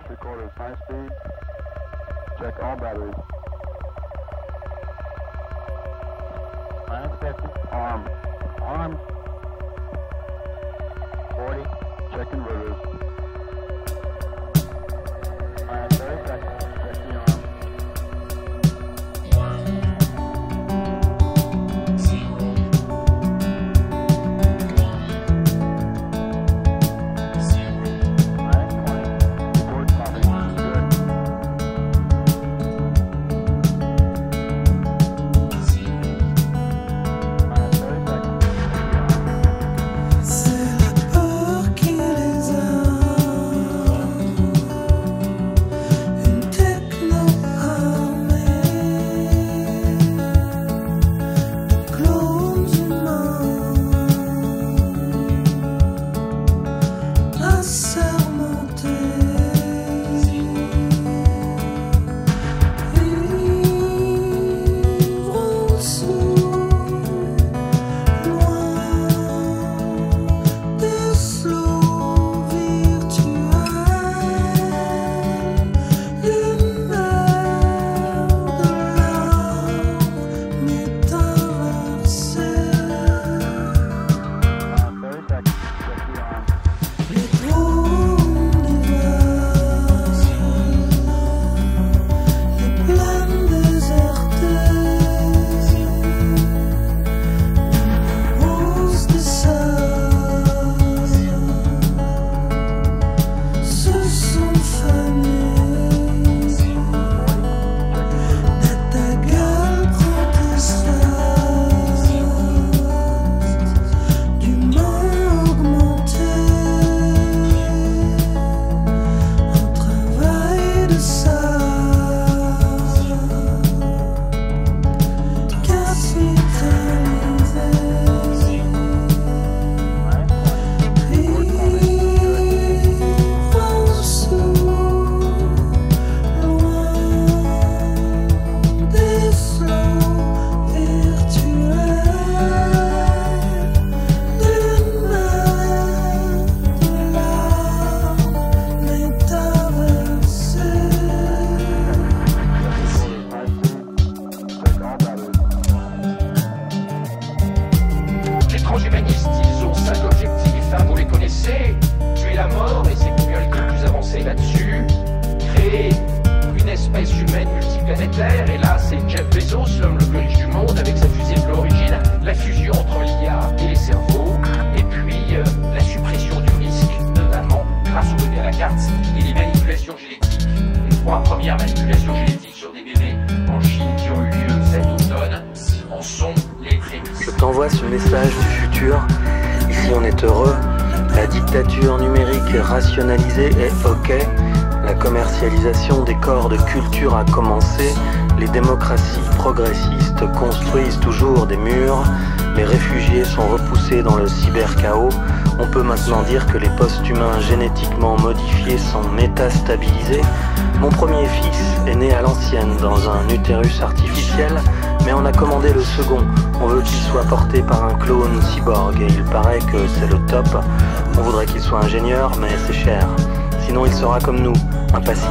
recorders, high speed. Check all batteries. Minus 50. Arm. Arm. 40. Check inverters. Minus 30 seconds. Check the arm. Et là, c'est Jeff Bezos, l'homme le plus riche du monde, avec sa fusée Blue Origin, la fusion entre l'IA et les cerveaux, et puis la suppression du risque, notamment grâce au données à la carte et les manipulations génétiques. Les 3 premières manipulations génétiques sur des bébés en Chine qui ont eu lieu cet automne en sont les prémices. Je t'envoie ce message du futur. Ici, on est heureux. La dictature numérique rationalisée est OK. La commercialisation des corps de culture a commencé. Les démocraties progressistes construisent toujours des murs. Les réfugiés sont repoussés dans le cyberchaos. On peut maintenant dire que les post-humains génétiquement modifiés sont métastabilisés. Mon premier fils est né à l'ancienne dans un utérus artificiel, mais on a commandé le second. On veut qu'il soit porté par un clone cyborg et il paraît que c'est le top. On voudrait qu'il soit ingénieur, mais c'est cher. Sinon il sera comme nous, un passif,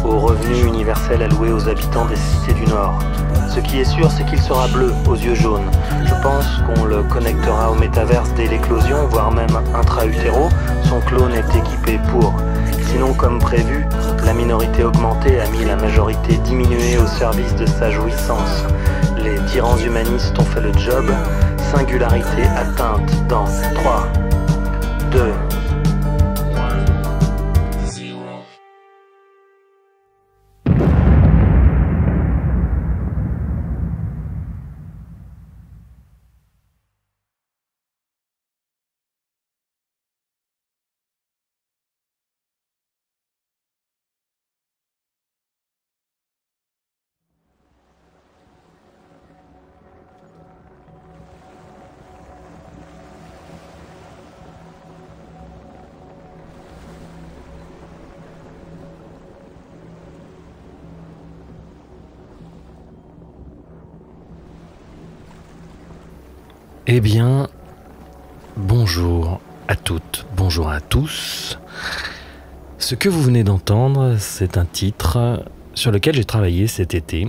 au revenu universel alloué aux habitants des cités du Nord. Ce qui est sûr, c'est qu'il sera bleu, aux yeux jaunes. Je pense qu'on le connectera au métaverse dès l'éclosion, voire même intra-utéro. Son clone est équipé pour. Sinon, comme prévu, la minorité augmentée a mis la majorité diminuée au service de sa jouissance. Les tyrans humanistes ont fait le job. Singularité atteinte dans 3, 2, Eh bien, bonjour à toutes, bonjour à tous. Ce que vous venez d'entendre, c'est un titre sur lequel j'ai travaillé cet été.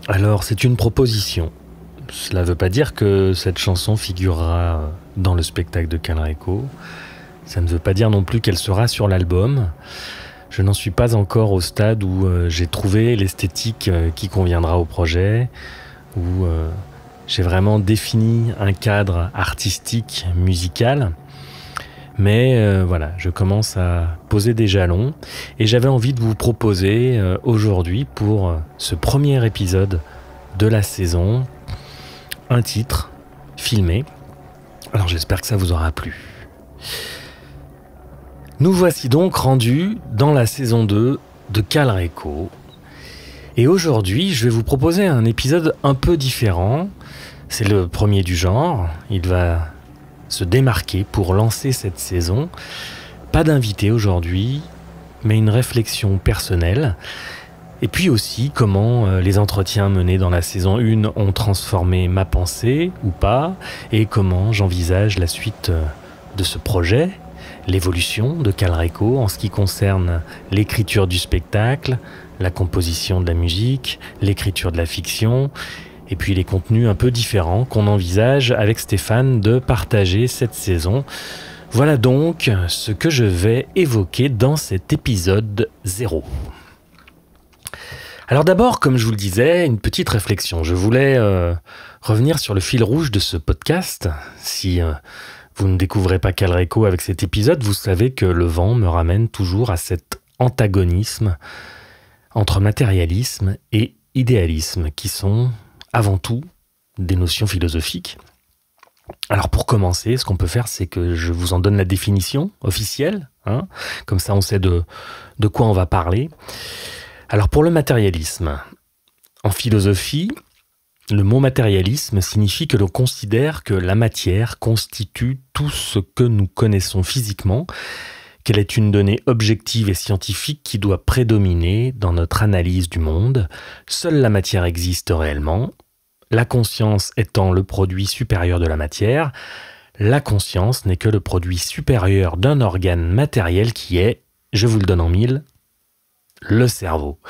Alors, c'est une proposition. Cela ne veut pas dire que cette chanson figurera dans le spectacle de Calreco. Ça ne veut pas dire non plus qu'elle sera sur l'album. Je n'en suis pas encore au stade où j'ai trouvé l'esthétique qui conviendra au projet, où j'ai vraiment défini un cadre artistique, musical. Mais voilà, je commence à poser des jalons et j'avais envie de vous proposer aujourd'hui pour ce premier épisode de la saison un titre filmé. Alors j'espère que ça vous aura plu. Nous voici donc rendus dans la saison 2 de Calreco. Et aujourd'hui, je vais vous proposer un épisode un peu différent. C'est le premier du genre. Il va se démarquer pour lancer cette saison. Pas d'invité aujourd'hui, mais une réflexion personnelle. Et puis aussi comment les entretiens menés dans la saison 1 ont transformé ma pensée ou pas, et comment j'envisage la suite de ce projet, l'évolution de Calreco en ce qui concerne l'écriture du spectacle, la composition de la musique, l'écriture de la fiction, et puis les contenus un peu différents qu'on envisage avec Stéphane de partager cette saison. Voilà donc ce que je vais évoquer dans cet épisode 0. Alors d'abord, comme je vous le disais, une petite réflexion. Je voulais revenir sur le fil rouge de ce podcast. Si vous ne découvrez pas Calreco avec cet épisode, vous savez que le vent me ramène toujours à cet antagonisme entre matérialisme et idéalisme, qui sont avant tout des notions philosophiques. Alors pour commencer, ce qu'on peut faire, c'est que je vous en donne la définition officielle, comme ça on sait de quoi on va parler. Alors pour le matérialisme, en philosophie, le mot matérialisme signifie que l'on considère que la matière constitue tout ce que nous connaissons physiquement, qu'elle est une donnée objective et scientifique qui doit prédominer dans notre analyse du monde. Seule la matière existe réellement. La conscience étant le produit supérieur de la matière, la conscience n'est que le produit supérieur d'un organe matériel qui est, je vous le donne en mille, le cerveau.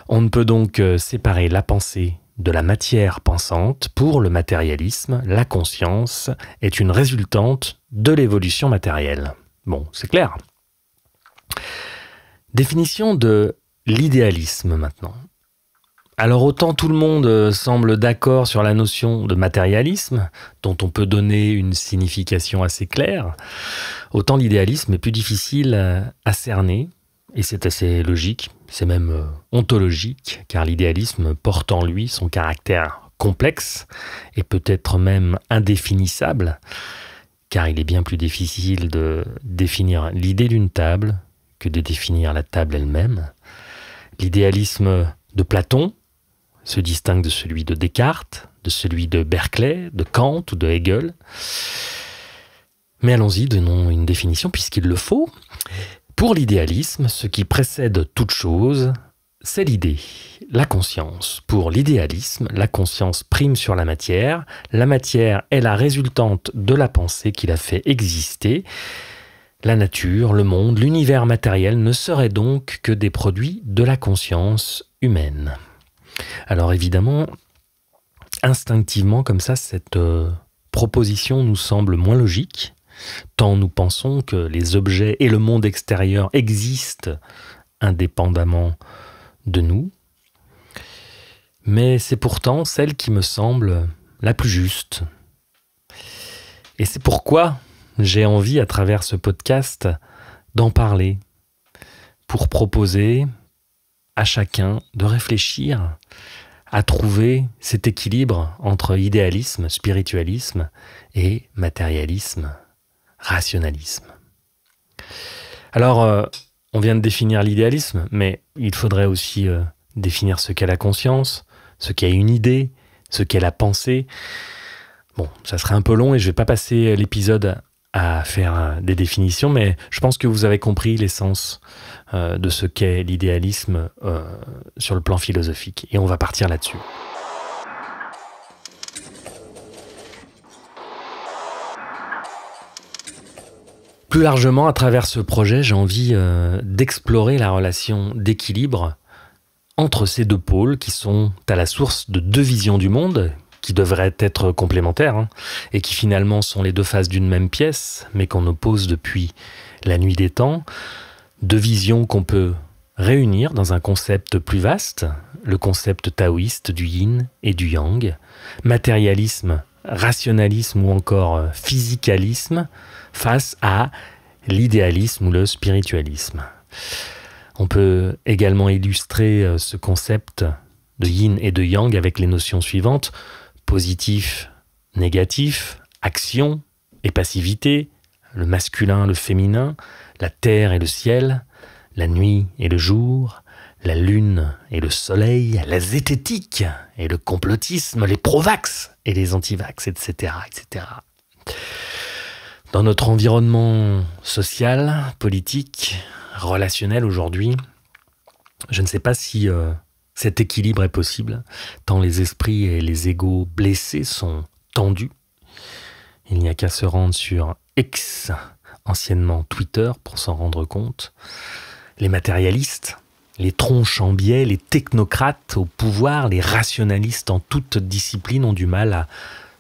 On ne peut donc séparer la pensée de la matière pensante. Pour le matérialisme, la conscience est une résultante de l'évolution matérielle. Bon, c'est clair. Définition de l'idéalisme maintenant. Alors autant tout le monde semble d'accord sur la notion de matérialisme, dont on peut donner une signification assez claire, autant l'idéalisme est plus difficile à cerner, et c'est assez logique, c'est même ontologique, car l'idéalisme porte en lui son caractère complexe, et peut-être même indéfinissable, car il est bien plus difficile de définir l'idée d'une table que de définir la table elle-même. L'idéalisme de Platon se distingue de celui de Descartes, de celui de Berkeley, de Kant ou de Hegel. Mais allons-y, donnons une définition puisqu'il le faut. Pour l'idéalisme, ce qui précède toute chose, c'est l'idée, la conscience. Pour l'idéalisme, la conscience prime sur la matière est la résultante de la pensée qui l'a fait exister. La nature, le monde, l'univers matériel ne seraient donc que des produits de la conscience humaine. Alors évidemment, instinctivement comme ça, cette proposition nous semble moins logique, tant nous pensons que les objets et le monde extérieur existent indépendamment de nous. Mais c'est pourtant celle qui me semble la plus juste. Et c'est pourquoi j'ai envie, à travers ce podcast, d'en parler, pour proposer à chacun de réfléchir à trouver cet équilibre entre idéalisme, spiritualisme et matérialisme, rationalisme. Alors, on vient de définir l'idéalisme, mais il faudrait aussi définir ce qu'est la conscience, ce qu'est une idée, ce qu'est la pensée. Bon, ça serait un peu long et je ne vais pas passer l'épisode à faire des définitions, mais je pense que vous avez compris l'essence de ce qu'est l'idéalisme sur le plan philosophique. Et on va partir là-dessus. Plus largement, à travers ce projet, j'ai envie d'explorer la relation d'équilibre entre ces deux pôles qui sont à la source de deux visions du monde, qui devraient être complémentaires, et qui finalement sont les deux faces d'une même pièce, mais qu'on oppose depuis la nuit des temps. Deux visions qu'on peut réunir dans un concept plus vaste, le concept taoïste du yin et du yang, matérialisme, rationalisme ou encore physicalisme, face à l'idéalisme ou le spiritualisme. On peut également illustrer ce concept de yin et de yang avec les notions suivantes: positif, négatif, action et passivité, le masculin, le féminin, la terre et le ciel, la nuit et le jour, la lune et le soleil, la zététique et le complotisme, les pro-vax et les anti-vax, etc., etc. Dans notre environnement social, politique, relationnel aujourd'hui, je ne sais pas si cet équilibre est possible, tant les esprits et les égos blessés sont tendus. Il n'y a qu'à se rendre sur X, anciennement Twitter, pour s'en rendre compte. Les matérialistes, les tronches en biais, les technocrates au pouvoir, les rationalistes en toute discipline ont du mal à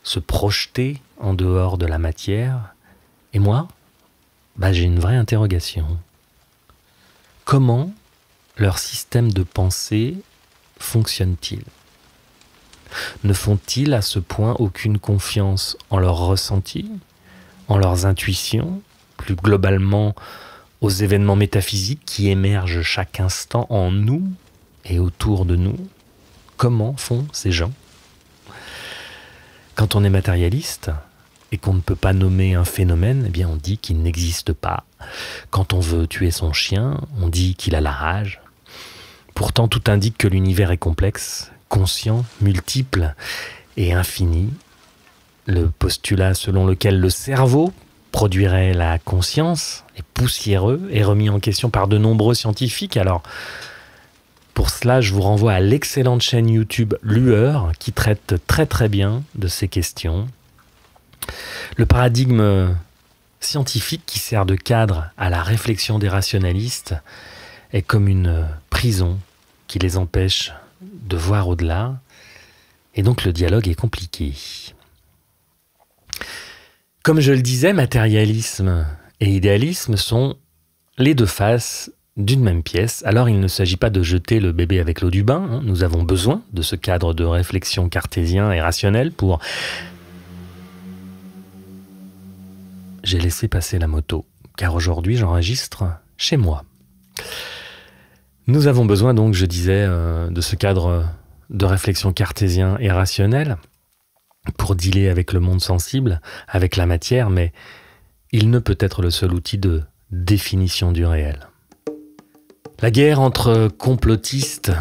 se projeter en dehors de la matière. Et moi, j'ai une vraie interrogation. Comment leur système de pensée fonctionne-t-il ? Ne font-ils à ce point aucune confiance en leurs ressentis, en leurs intuitions, plus globalement aux événements métaphysiques qui émergent chaque instant en nous et autour de nous? Comment font ces gens ? Quand on est matérialiste et qu'on ne peut pas nommer un phénomène, eh bien on dit qu'il n'existe pas. Quand on veut tuer son chien, on dit qu'il a la rage. Pourtant, tout indique que l'univers est complexe, conscient, multiple et infini. Le postulat selon lequel le cerveau produirait la conscience est poussiéreux et remis en question par de nombreux scientifiques. Alors, pour cela, je vous renvoie à l'excellente chaîne YouTube Lueur qui traite très très bien de ces questions. Le paradigme scientifique qui sert de cadre à la réflexion des rationalistes est comme une prison qui les empêche de voir au-delà, et donc le dialogue est compliqué. Comme je le disais, matérialisme et idéalisme sont les deux faces d'une même pièce. Alors il ne s'agit pas de jeter le bébé avec l'eau du bain, nous avons besoin de ce cadre de réflexion cartésien et rationnel pour... J'ai laissé passer la moto, car aujourd'hui j'enregistre chez moi. Nous avons besoin donc, je disais, de ce cadre de réflexion cartésien et rationnel pour dealer avec le monde sensible, avec la matière, mais il ne peut être le seul outil de définition du réel. La guerre entre complotistes,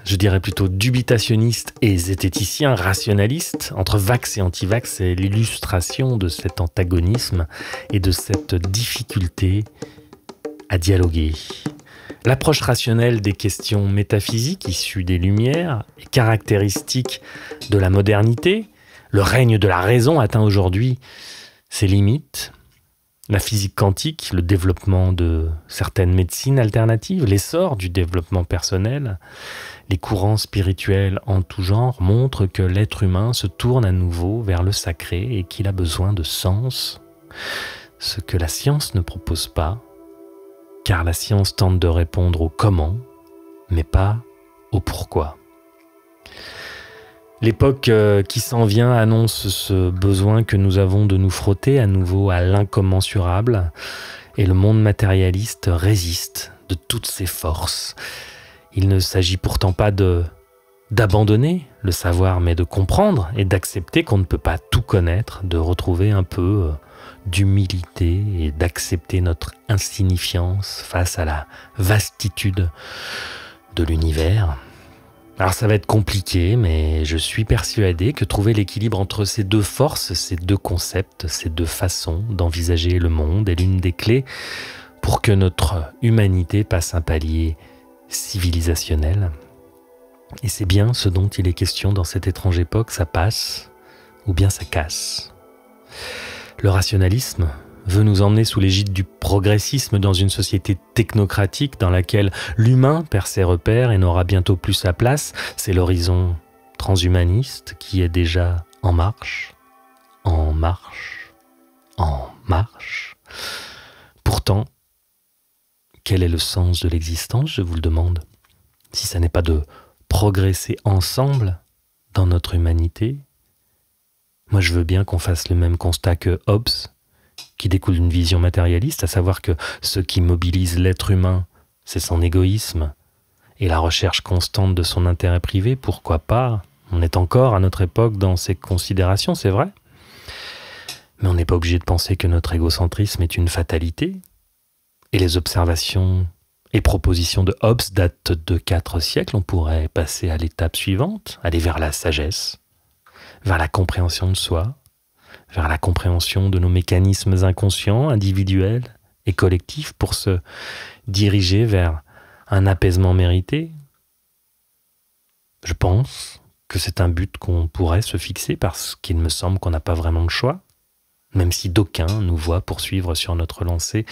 je dirais plutôt dubitationnistes et zététiciens rationalistes, entre vax et anti-vax, est l'illustration de cet antagonisme et de cette difficulté à dialoguer. L'approche rationnelle des questions métaphysiques issues des Lumières est caractéristique de la modernité. Le règne de la raison atteint aujourd'hui ses limites. La physique quantique, le développement de certaines médecines alternatives, l'essor du développement personnel, les courants spirituels en tout genre montrent que l'être humain se tourne à nouveau vers le sacré et qu'il a besoin de sens, ce que la science ne propose pas, car la science tente de répondre au comment, mais pas au pourquoi. L'époque qui s'en vient annonce ce besoin que nous avons de nous frotter à nouveau à l'incommensurable, et le monde matérialiste résiste de toutes ses forces. Il ne s'agit pourtant pas d'abandonner le savoir, mais de comprendre et d'accepter qu'on ne peut pas tout connaître, de retrouver un peu d'humilité et d'accepter notre insignifiance face à la vastitude de l'univers. Alors ça va être compliqué, mais je suis persuadé que trouver l'équilibre entre ces deux forces, ces deux concepts, ces deux façons d'envisager le monde est l'une des clés pour que notre humanité passe un palier civilisationnel. Et c'est bien ce dont il est question dans cette étrange époque, ça passe ou bien ça casse. Le rationalisme veut nous emmener sous l'égide du progressisme dans une société technocratique dans laquelle l'humain perd ses repères et n'aura bientôt plus sa place. C'est l'horizon transhumaniste qui est déjà en marche, en marche, en marche. Pourtant, quel est le sens de l'existence, je vous le demande, si ça n'est pas de progresser ensemble dans notre humanité? Moi, je veux bien qu'on fasse le même constat que Hobbes, qui découle d'une vision matérialiste, à savoir que ce qui mobilise l'être humain, c'est son égoïsme et la recherche constante de son intérêt privé. Pourquoi pas? On est encore à notre époque dans ces considérations, c'est vrai. Mais on n'est pas obligé de penser que notre égocentrisme est une fatalité. Et les observations et propositions de Hobbes datent de 4 siècles. On pourrait passer à l'étape suivante, aller vers la sagesse, vers la compréhension de soi, vers la compréhension de nos mécanismes inconscients, individuels et collectifs pour se diriger vers un apaisement mérité. Je pense que c'est un but qu'on pourrait se fixer parce qu'il me semble qu'on n'a pas vraiment de choix, même si d'aucuns nous voient poursuivre sur notre lancée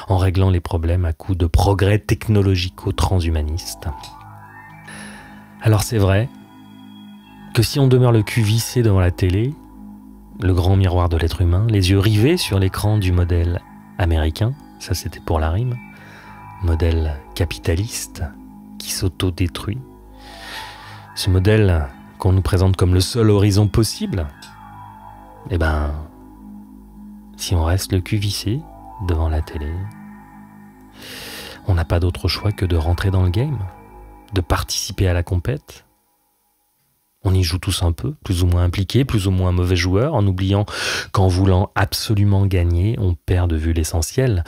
en réglant les problèmes à coups de progrès technologico-transhumanistes. Alors c'est vrai que si on demeure le cul vissé devant la télé, le grand miroir de l'être humain, les yeux rivés sur l'écran du modèle américain, ça c'était pour la rime, modèle capitaliste qui s'auto-détruit, ce modèle qu'on nous présente comme le seul horizon possible, eh ben, si on reste le cul vissé devant la télé, on n'a pas d'autre choix que de rentrer dans le game, de participer à la compète. On y joue tous un peu, plus ou moins impliqués, plus ou moins mauvais joueurs, en oubliant qu'en voulant absolument gagner, on perd de vue l'essentiel,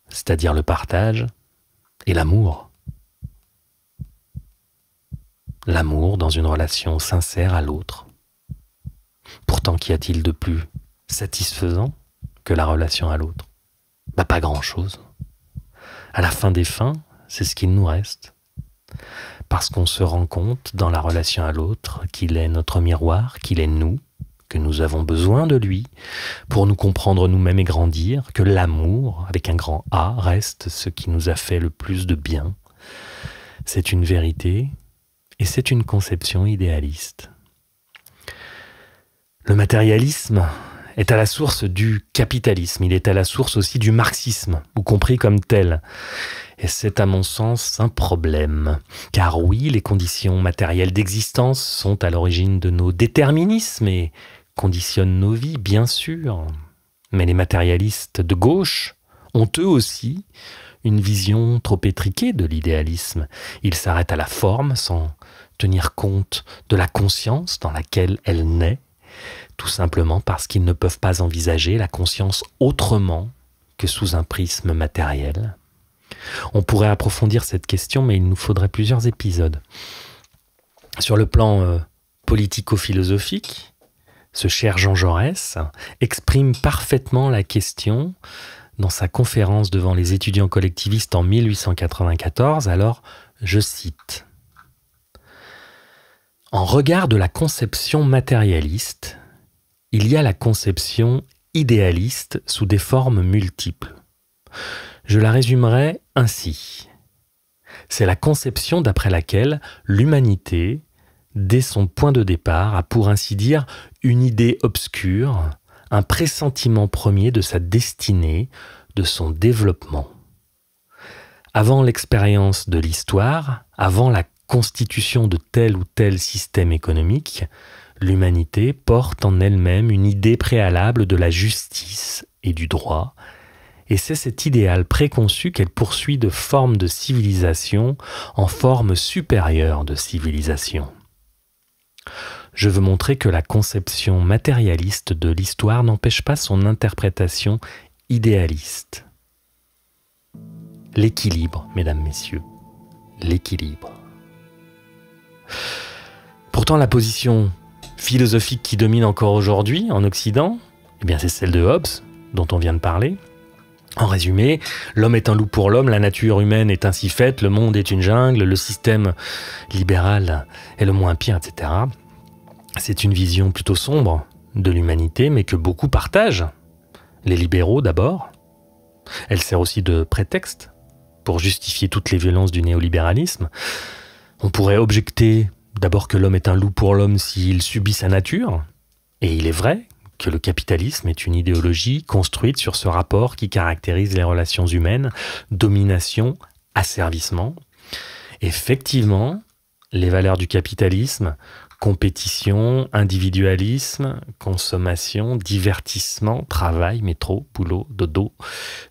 c'est-à-dire le partage et l'amour. L'amour dans une relation sincère à l'autre. Pourtant, qu'y a-t-il de plus satisfaisant que la relation à l'autre? Pas grand-chose. À la fin des fins, c'est ce qu'il nous reste. Parce qu'on se rend compte dans la relation à l'autre qu'il est notre miroir, qu'il est nous, que nous avons besoin de lui pour nous comprendre nous-mêmes et grandir, que l'amour, avec un grand A, reste ce qui nous a fait le plus de bien. C'est une vérité et c'est une conception idéaliste. Le matérialisme est à la source du capitalisme, il est à la source aussi du marxisme, ou compris comme tel. Et c'est à mon sens un problème, car oui, les conditions matérielles d'existence sont à l'origine de nos déterminismes et conditionnent nos vies, bien sûr. Mais les matérialistes de gauche ont eux aussi une vision trop étriquée de l'idéalisme. Ils s'arrêtent à la forme sans tenir compte de la conscience dans laquelle elle naît, tout simplement parce qu'ils ne peuvent pas envisager la conscience autrement que sous un prisme matériel. On pourrait approfondir cette question, mais il nous faudrait plusieurs épisodes. Sur le plan politico-philosophique, ce cher Jean Jaurès exprime parfaitement la question dans sa conférence devant les étudiants collectivistes en 1894. Alors, je cite: « En regard de la conception matérialiste, il y a la conception idéaliste sous des formes multiples. Je la résumerai ainsi. C'est la conception d'après laquelle l'humanité, dès son point de départ, a pour ainsi dire une idée obscure, un pressentiment premier de sa destinée, de son développement. Avant l'expérience de l'histoire, avant la constitution de tel ou tel système économique, l'humanité porte en elle-même une idée préalable de la justice et du droit, et c'est cet idéal préconçu qu'elle poursuit de forme de civilisation en forme supérieure de civilisation. Je veux montrer que la conception matérialiste de l'histoire n'empêche pas son interprétation idéaliste. L'équilibre, mesdames, messieurs, l'équilibre. Pourtant, la position philosophique qui domine encore aujourd'hui en Occident, eh bien, c'est celle de Hobbes, dont on vient de parler. En résumé, l'homme est un loup pour l'homme, la nature humaine est ainsi faite, le monde est une jungle, le système libéral est le moins pire, etc. C'est une vision plutôt sombre de l'humanité, mais que beaucoup partagent. les libéraux d'abord. Elle sert aussi de prétexte pour justifier toutes les violences du néolibéralisme. On pourrait objecter d'abord que l'homme est un loup pour l'homme s'il subit sa nature. Et il est vrai que le capitalisme est une idéologie construite sur ce rapport qui caractérise les relations humaines, domination, asservissement. Effectivement, les valeurs du capitalisme, compétition, individualisme, consommation, divertissement, travail, métro, boulot, dodo,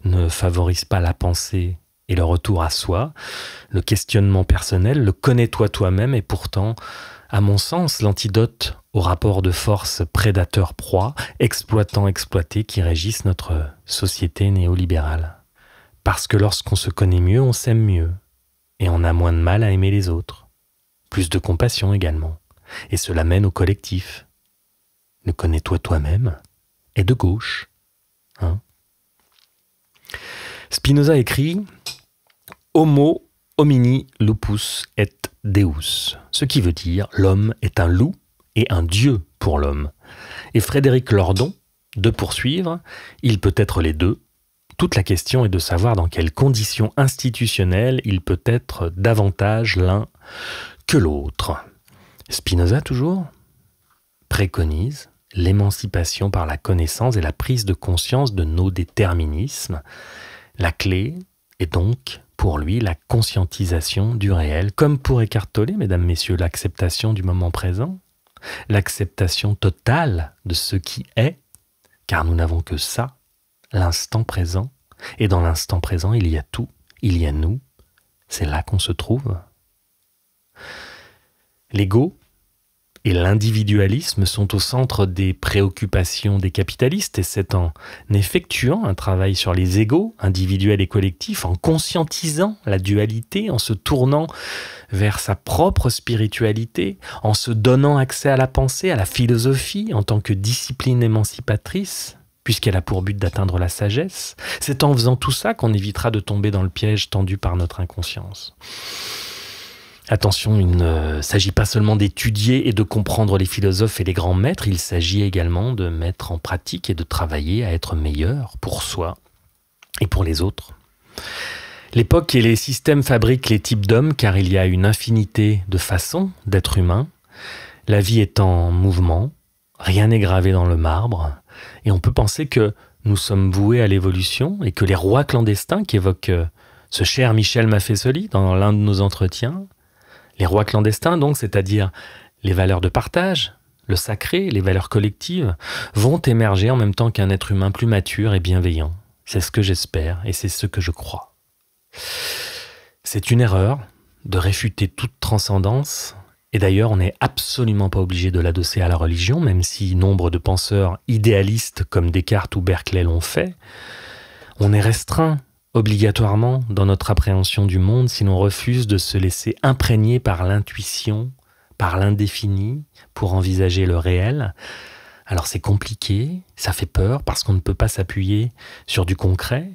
ne favorisent pas la pensée et le retour à soi, le questionnement personnel, le connais-toi toi-même est pourtant, à mon sens, l'antidote au rapport de force prédateur-proie, exploitant-exploité qui régissent notre société néolibérale. Parce que lorsqu'on se connaît mieux, on s'aime mieux, et on a moins de mal à aimer les autres. Plus de compassion également. Et cela mène au collectif. Le connais-toi toi-même est de gauche. Hein? Spinoza écrit « Homo homini lupus et Deus », ce qui veut dire « l'homme est un loup et un dieu pour l'homme ». Et Frédéric Lordon, de poursuivre « Il peut être les deux ». Toute la question est de savoir dans quelles conditions institutionnelles il peut être davantage l'un que l'autre. Spinoza, toujours, préconise l'émancipation par la connaissance et la prise de conscience de nos déterminismes. La clé est donc, pour lui, la conscientisation du réel, comme pour Eckhart Tolle, mesdames, messieurs, l'acceptation du moment présent, l'acceptation totale de ce qui est, car nous n'avons que ça, l'instant présent, et dans l'instant présent, il y a tout, il y a nous, c'est là qu'on se trouve. L'ego et l'individualisme sont au centre des préoccupations des capitalistes et c'est en effectuant un travail sur les égos individuels et collectifs, en conscientisant la dualité, en se tournant vers sa propre spiritualité, en se donnant accès à la pensée, à la philosophie en tant que discipline émancipatrice, puisqu'elle a pour but d'atteindre la sagesse. C'est en faisant tout ça qu'on évitera de tomber dans le piège tendu par notre inconscience. Attention, il ne s'agit pas seulement d'étudier et de comprendre les philosophes et les grands maîtres, il s'agit également de mettre en pratique et de travailler à être meilleur pour soi et pour les autres. L'époque et les systèmes fabriquent les types d'hommes car il y a une infinité de façons d'être humain. La vie est en mouvement, rien n'est gravé dans le marbre et on peut penser que nous sommes voués à l'évolution et que les rois clandestins qu'évoque ce cher Michel Maffesoli dans l'un de nos entretiens, les rois clandestins, donc, c'est-à-dire les valeurs de partage, le sacré, les valeurs collectives, vont émerger en même temps qu'un être humain plus mature et bienveillant. C'est ce que j'espère et c'est ce que je crois. C'est une erreur de réfuter toute transcendance, et d'ailleurs, on n'est absolument pas obligé de l'adosser à la religion, même si nombre de penseurs idéalistes comme Descartes ou Berkeley l'ont fait. On est restreint obligatoirement dans notre appréhension du monde si l'on refuse de se laisser imprégner par l'intuition, par l'indéfini, pour envisager le réel. Alors c'est compliqué, ça fait peur parce qu'on ne peut pas s'appuyer sur du concret,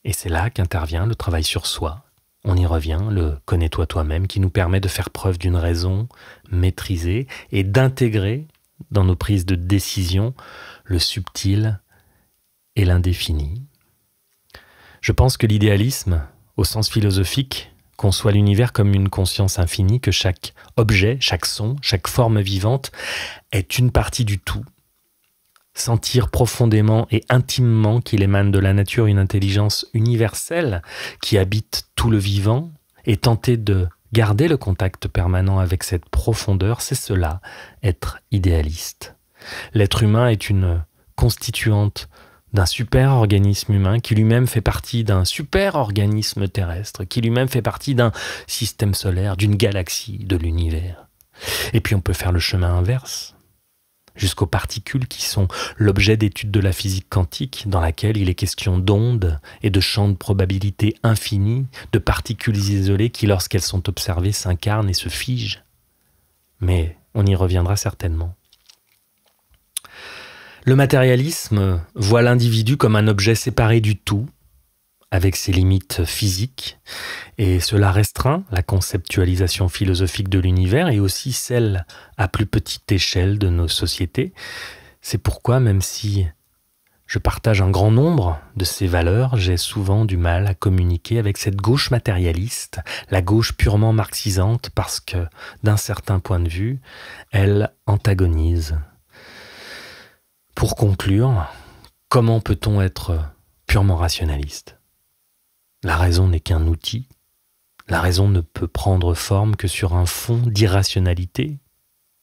et c'est là qu'intervient le travail sur soi. On y revient, le « connais-toi toi-même » qui nous permet de faire preuve d'une raison maîtrisée et d'intégrer dans nos prises de décision le subtil et l'indéfini. Je pense que l'idéalisme, au sens philosophique, conçoit l'univers comme une conscience infinie, que chaque objet, chaque son, chaque forme vivante est une partie du tout. Sentir profondément et intimement qu'il émane de la nature une intelligence universelle qui habite tout le vivant et tenter de garder le contact permanent avec cette profondeur, c'est cela, être idéaliste. L'être humain est une constituante d'un super-organisme humain qui lui-même fait partie d'un super-organisme terrestre, qui lui-même fait partie d'un système solaire, d'une galaxie, de l'univers. Et puis on peut faire le chemin inverse, jusqu'aux particules qui sont l'objet d'études de la physique quantique, dans laquelle il est question d'ondes et de champs de probabilité infinis, de particules isolées qui, lorsqu'elles sont observées, s'incarnent et se figent. Mais on y reviendra certainement. Le matérialisme voit l'individu comme un objet séparé du tout, avec ses limites physiques, et cela restreint la conceptualisation philosophique de l'univers et aussi celle à plus petite échelle de nos sociétés. C'est pourquoi, même si je partage un grand nombre de ces valeurs, j'ai souvent du mal à communiquer avec cette gauche matérialiste, la gauche purement marxisante, parce que, d'un certain point de vue, elle antagonise. Pour conclure, comment peut-on être purement rationaliste ? La raison n'est qu'un outil. La raison ne peut prendre forme que sur un fond d'irrationalité.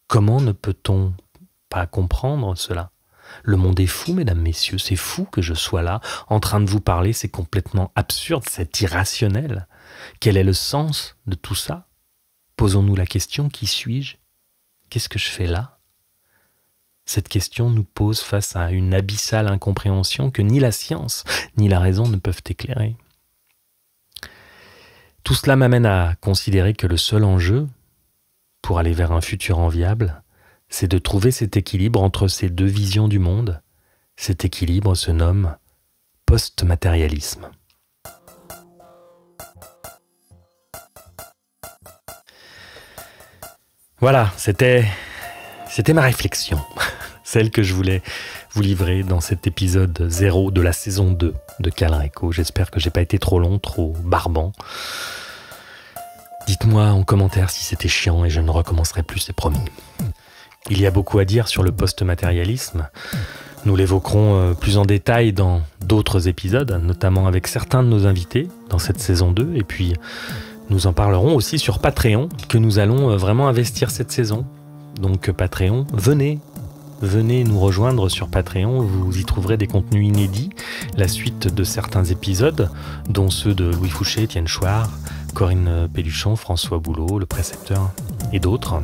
Comment ne peut-on pas comprendre cela ? Le monde est fou, mesdames, messieurs, c'est fou que je sois là, en train de vous parler, c'est complètement absurde, c'est irrationnel. Quel est le sens de tout ça ? Posons-nous la question, qui suis-je ? Qu'est-ce que je fais là ? Cette question nous pose face à une abyssale incompréhension que ni la science, ni la raison ne peuvent éclairer. Tout cela m'amène à considérer que le seul enjeu, pour aller vers un futur enviable, c'est de trouver cet équilibre entre ces deux visions du monde. Cet équilibre se nomme post-matérialisme. Voilà, c'était ma réflexion, celle que je voulais vous livrer dans cet épisode 0 de la saison 2 de Calreco. J'espère que j'ai pas été trop long, trop barbant. Dites-moi en commentaire si c'était chiant et je ne recommencerai plus, c'est promis. Il y a beaucoup à dire sur le post-matérialisme. Nous l'évoquerons plus en détail dans d'autres épisodes, notamment avec certains de nos invités dans cette saison 2. Et puis, nous en parlerons aussi sur Patreon, que nous allons vraiment investir cette saison. Donc Patreon, venez nous rejoindre sur Patreon, vous y trouverez des contenus inédits, la suite de certains épisodes, dont ceux de Louis Fouché, Étienne Chouard, Corinne Pelluchon, François Boulot, le précepteur et d'autres.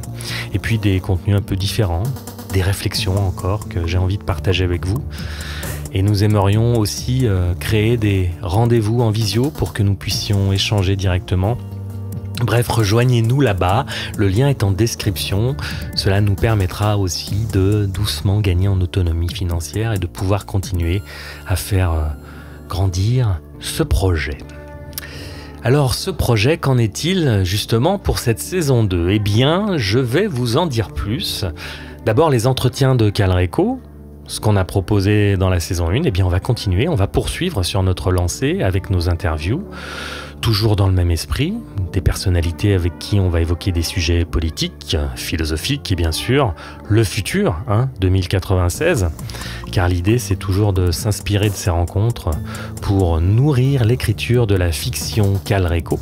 Et puis des contenus un peu différents, des réflexions encore que j'ai envie de partager avec vous. Et nous aimerions aussi créer des rendez-vous en visio pour que nous puissions échanger directement. Bref, rejoignez-nous là-bas, le lien est en description. Cela nous permettra aussi de doucement gagner en autonomie financière et de pouvoir continuer à faire grandir ce projet. Alors ce projet, qu'en est-il justement pour cette saison 2 ? Eh bien, je vais vous en dire plus. D'abord les entretiens de Calreco, ce qu'on a proposé dans la saison 1, eh bien on va continuer, on va poursuivre sur notre lancée avec nos interviews. Toujours dans le même esprit, des personnalités avec qui on va évoquer des sujets politiques, philosophiques et bien sûr le futur, 2096, car l'idée c'est toujours de s'inspirer de ces rencontres pour nourrir l'écriture de la fiction Calreco.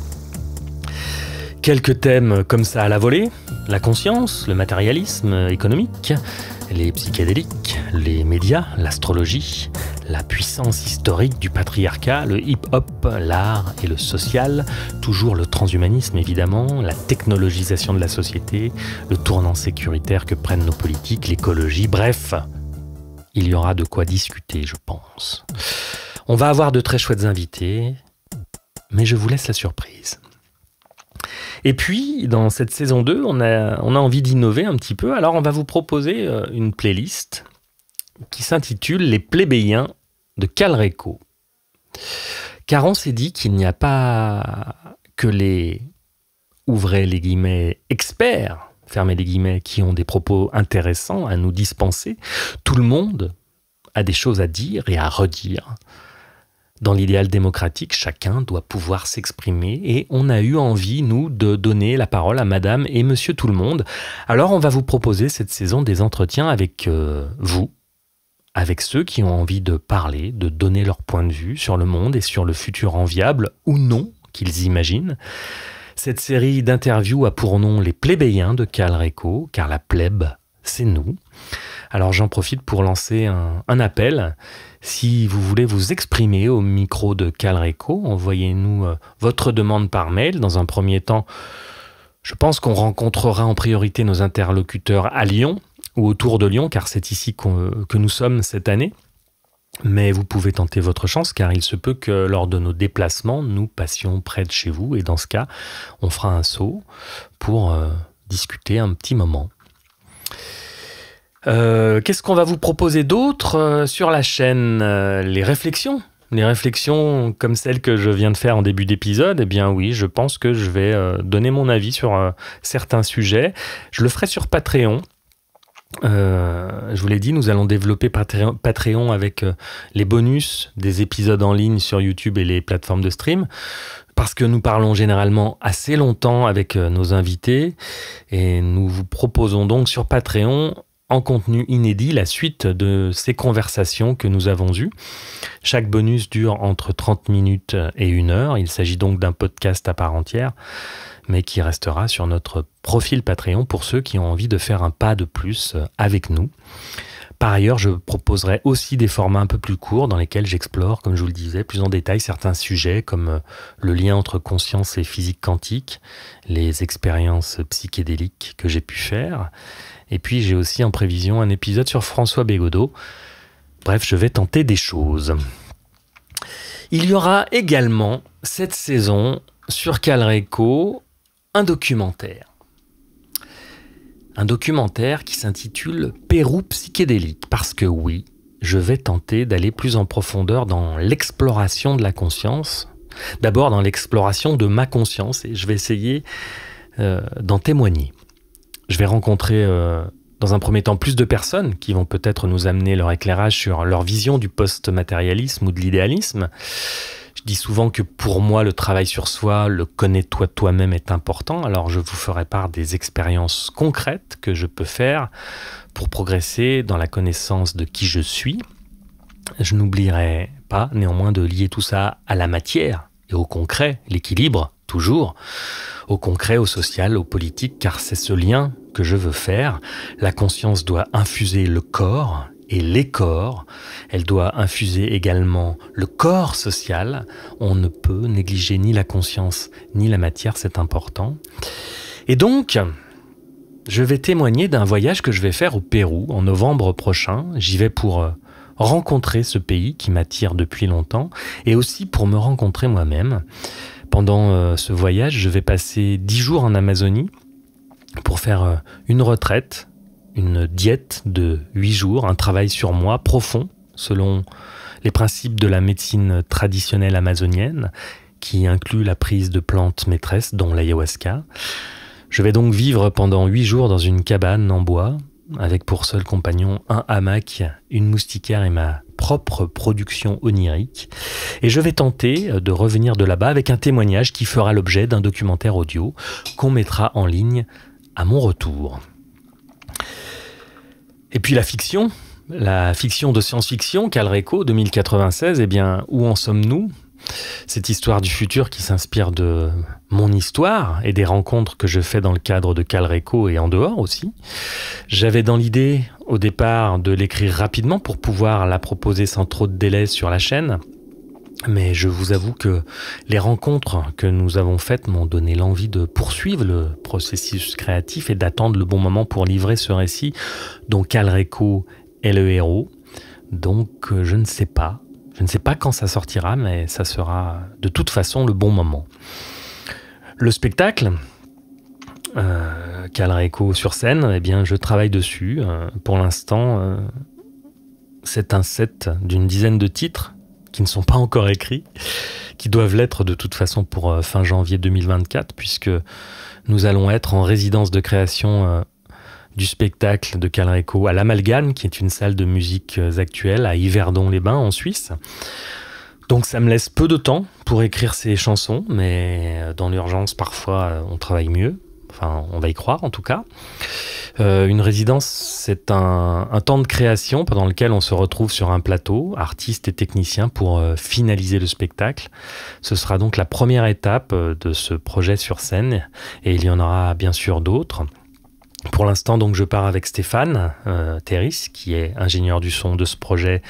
Quelques thèmes comme ça à la volée, la conscience, le matérialisme économique, les psychédéliques, les médias, l'astrologie, la puissance historique du patriarcat, le hip-hop, l'art et le social, toujours le transhumanisme évidemment, la technologisation de la société, le tournant sécuritaire que prennent nos politiques, l'écologie, bref, il y aura de quoi discuter, je pense. On va avoir de très chouettes invités, mais je vous laisse la surprise. Et puis, dans cette saison 2, on a envie d'innover un petit peu. Alors, on va vous proposer une playlist qui s'intitule « Les plébéiens de Calreco ». Car on s'est dit qu'il n'y a pas que les, ouvrez les guillemets, experts, fermez les guillemets, qui ont des propos intéressants à nous dispenser. Tout le monde a des choses à dire et à redire. Dans l'idéal démocratique, chacun doit pouvoir s'exprimer et on a eu envie, nous, de donner la parole à madame et monsieur tout le monde. Alors on va vous proposer cette saison des entretiens avec vous, avec ceux qui ont envie de parler, de donner leur point de vue sur le monde et sur le futur enviable ou non qu'ils imaginent. Cette série d'interviews a pour nom les plébéiens de Calreco, car la plèbe, c'est nous. Alors j'en profite pour lancer un appel. Si vous voulez vous exprimer au micro de Calreco, envoyez-nous votre demande par mail. Dans un premier temps, je pense qu'on rencontrera en priorité nos interlocuteurs à Lyon ou autour de Lyon, car c'est ici que nous sommes cette année. Mais vous pouvez tenter votre chance, car il se peut que lors de nos déplacements, nous passions près de chez vous. Et dans ce cas, on fera un saut pour discuter un petit moment. Qu'est-ce qu'on va vous proposer d'autre sur la chaîne ? Les réflexions comme celles que je viens de faire en début d'épisode. Eh bien oui, je pense que je vais donner mon avis sur certains sujets. Je le ferai sur Patreon. Je vous l'ai dit, nous allons développer Patreon avec les bonus des épisodes en ligne sur YouTube et les plateformes de stream, parce que nous parlons généralement assez longtemps avec nos invités, et nous vous proposons donc sur Patreon, en contenu inédit, la suite de ces conversations que nous avons eues. Chaque bonus dure entre 30 minutes et 1 heure. Il s'agit donc d'un podcast à part entière, mais qui restera sur notre profil Patreon pour ceux qui ont envie de faire un pas de plus avec nous. Par ailleurs, je proposerai aussi des formats un peu plus courts dans lesquels j'explore, comme je vous le disais, plus en détail certains sujets comme le lien entre conscience et physique quantique, les expériences psychédéliques que j'ai pu faire. Et puis j'ai aussi en prévision un épisode sur François Bégodeau. Bref, je vais tenter des choses. Il y aura également cette saison sur Calreco un documentaire. Un documentaire qui s'intitule Pérou psychédélique. Parce que oui, je vais tenter d'aller plus en profondeur dans l'exploration de la conscience. D'abord dans l'exploration de ma conscience, et je vais essayer d'en témoigner. Je vais rencontrer dans un premier temps plus de personnes qui vont peut-être nous amener leur éclairage sur leur vision du post-matérialisme ou de l'idéalisme. Je dis souvent que pour moi, le travail sur soi, le connais-toi toi-même est important. Alors je vous ferai part des expériences concrètes que je peux faire pour progresser dans la connaissance de qui je suis. Je n'oublierai pas néanmoins de lier tout ça à la matière et au concret, l'équilibre, toujours, au concret, au social, au politique, car c'est ce lien que je veux faire. La conscience doit infuser le corps et les corps. Elle doit infuser également le corps social. On ne peut négliger ni la conscience ni la matière, c'est important. Et donc, je vais témoigner d'un voyage que je vais faire au Pérou en novembre prochain. J'y vais pour rencontrer ce pays qui m'attire depuis longtemps et aussi pour me rencontrer moi-même. Pendant ce voyage, je vais passer 10 jours en Amazonie pour faire une retraite, une diète de 8 jours, un travail sur moi profond, selon les principes de la médecine traditionnelle amazonienne, qui inclut la prise de plantes maîtresses, dont l'ayahuasca. Je vais donc vivre pendant 8 jours dans une cabane en bois, avec pour seul compagnon un hamac, une moustiquaire et ma propre production onirique. Et je vais tenter de revenir de là-bas avec un témoignage qui fera l'objet d'un documentaire audio qu'on mettra en ligne à mon retour. Et puis la fiction de science-fiction, Calreco 2096, eh bien, où en sommes-nous ? Cette histoire du futur qui s'inspire de mon histoire et des rencontres que je fais dans le cadre de Calreco et en dehors aussi. J'avais dans l'idée au départ de l'écrire rapidement pour pouvoir la proposer sans trop de délai sur la chaîne. Mais je vous avoue que les rencontres que nous avons faites m'ont donné l'envie de poursuivre le processus créatif et d'attendre le bon moment pour livrer ce récit dont Calreco est le héros. Donc je ne sais pas quand ça sortira, mais ça sera de toute façon le bon moment. Le spectacle, Calreco sur scène, eh bien, je travaille dessus. Pour l'instant, c'est un set d'une dizaine de titres qui ne sont pas encore écrits, qui doivent l'être de toute façon pour fin janvier 2024, puisque nous allons être en résidence de création du spectacle de Calreco à l'Amalgame, qui est une salle de musique actuelle à Yverdon-les-Bains en Suisse. Donc ça me laisse peu de temps pour écrire ces chansons, mais dans l'urgence parfois on travaille mieux, enfin on va y croire en tout cas. Une résidence, c'est un temps de création pendant lequel on se retrouve sur un plateau, artistes et techniciens, pour finaliser le spectacle. Ce sera donc la première étape de ce projet sur scène, et il y en aura bien sûr d'autres. Pour l'instant, donc, je pars avec Stéphane Terris, qui est ingénieur du son de ce projet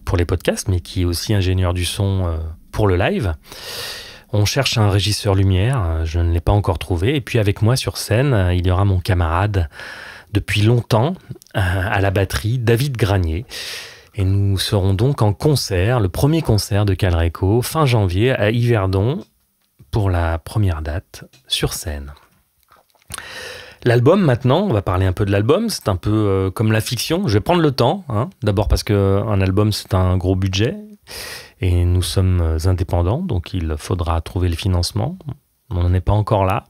pour les podcasts, mais qui est aussi ingénieur du son pour le live. On cherche un régisseur lumière, je ne l'ai pas encore trouvé. Et puis avec moi sur scène, il y aura mon camarade depuis longtemps à la batterie, David Granier. Et nous serons donc en concert, le premier concert de Calreco, fin janvier à Yverdon, pour la première date sur scène. L'album maintenant, on va parler un peu de l'album, c'est un peu comme la fiction, je vais prendre le temps, d'abord parce qu'un album c'est un gros budget et nous sommes indépendants, donc il faudra trouver le financement, on n'en est pas encore là.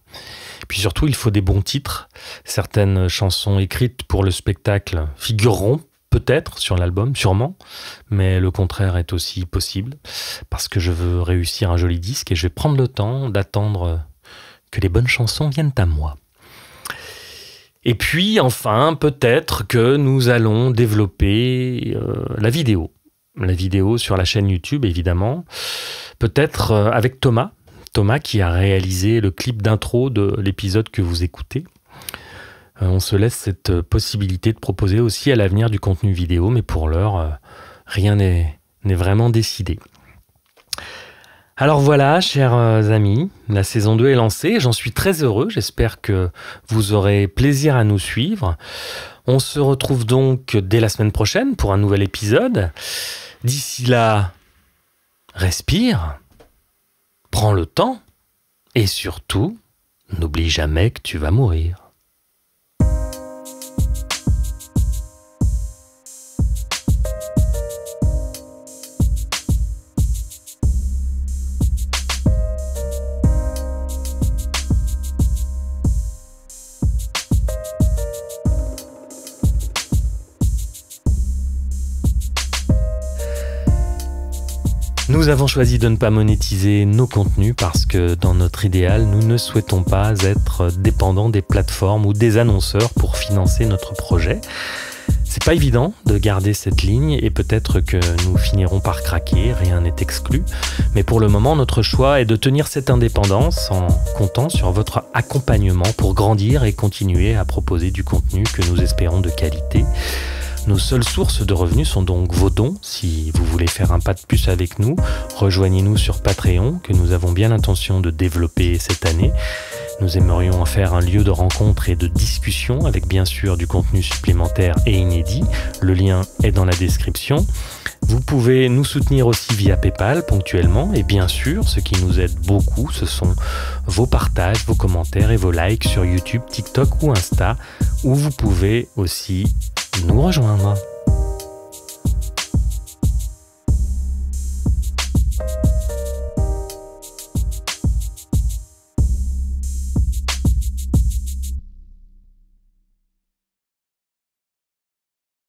Et puis surtout, il faut des bons titres. Certaines chansons écrites pour le spectacle figureront peut-être sur l'album, sûrement, mais le contraire est aussi possible, parce que je veux réussir un joli disque et je vais prendre le temps d'attendre que les bonnes chansons viennent à moi. Et puis, enfin, peut-être que nous allons développer la vidéo sur la chaîne YouTube, évidemment. Peut-être avec Thomas qui a réalisé le clip d'intro de l'épisode que vous écoutez. On se laisse cette possibilité de proposer aussi à l'avenir du contenu vidéo, mais pour l'heure, rien n'est vraiment décidé. Alors voilà, chers amis, la saison 2 est lancée, j'en suis très heureux, j'espère que vous aurez plaisir à nous suivre. On se retrouve donc dès la semaine prochaine pour un nouvel épisode. D'ici là, respire, prends le temps et surtout, n'oublie jamais que tu vas mourir. Nous avons choisi de ne pas monétiser nos contenus parce que dans notre idéal, nous ne souhaitons pas être dépendants des plateformes ou des annonceurs pour financer notre projet. C'est pas évident de garder cette ligne et peut-être que nous finirons par craquer, rien n'est exclu. Mais pour le moment, notre choix est de tenir cette indépendance en comptant sur votre accompagnement pour grandir et continuer à proposer du contenu que nous espérons de qualité. Nos seules sources de revenus sont donc vos dons. Si vous voulez faire un pas de plus avec nous, rejoignez-nous sur Patreon, que nous avons bien l'intention de développer cette année. Nous aimerions en faire un lieu de rencontre et de discussion avec bien sûr du contenu supplémentaire et inédit. Le lien est dans la description. Vous pouvez nous soutenir aussi via PayPal ponctuellement et bien sûr, ce qui nous aide beaucoup, ce sont vos partages, vos commentaires et vos likes sur YouTube, TikTok ou Insta, où vous pouvez aussi nous rejoindre.